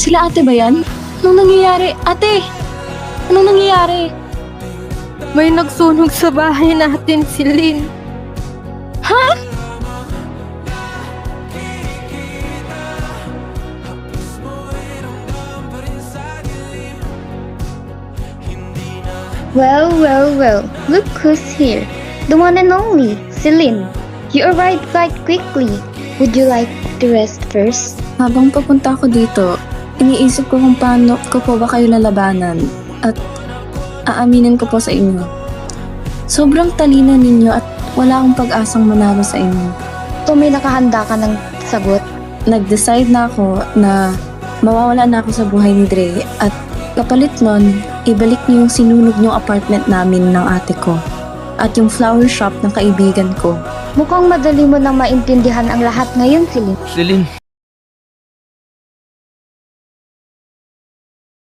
Sila ate ba yan? Anong nangyayari? Ate! Anong nangyayari? May nagsunog sa bahay natin, si Lynn. Ha? Well, well, well. Look who's here. The one and only, Celine. You arrived quite quickly. Would you like to rest first? Habang papunta ako dito, iniisip ko kung paano ko po ba kayo lalabanan at aaminin ko po sa inyo. Sobrang talino ninyo at wala akong pag-asang manalo sa inyo. So may nakahanda ka ng sagot? Nag-decide na ako na mawawala na ako sa buhay ni Dre at kapalit nun, ibalik niyo yung sinunog niyong apartment namin ng ate ko at yung flower shop ng kaibigan ko. Mukhang madali mo nang maintindihan ang lahat ngayon, Celine. Celine,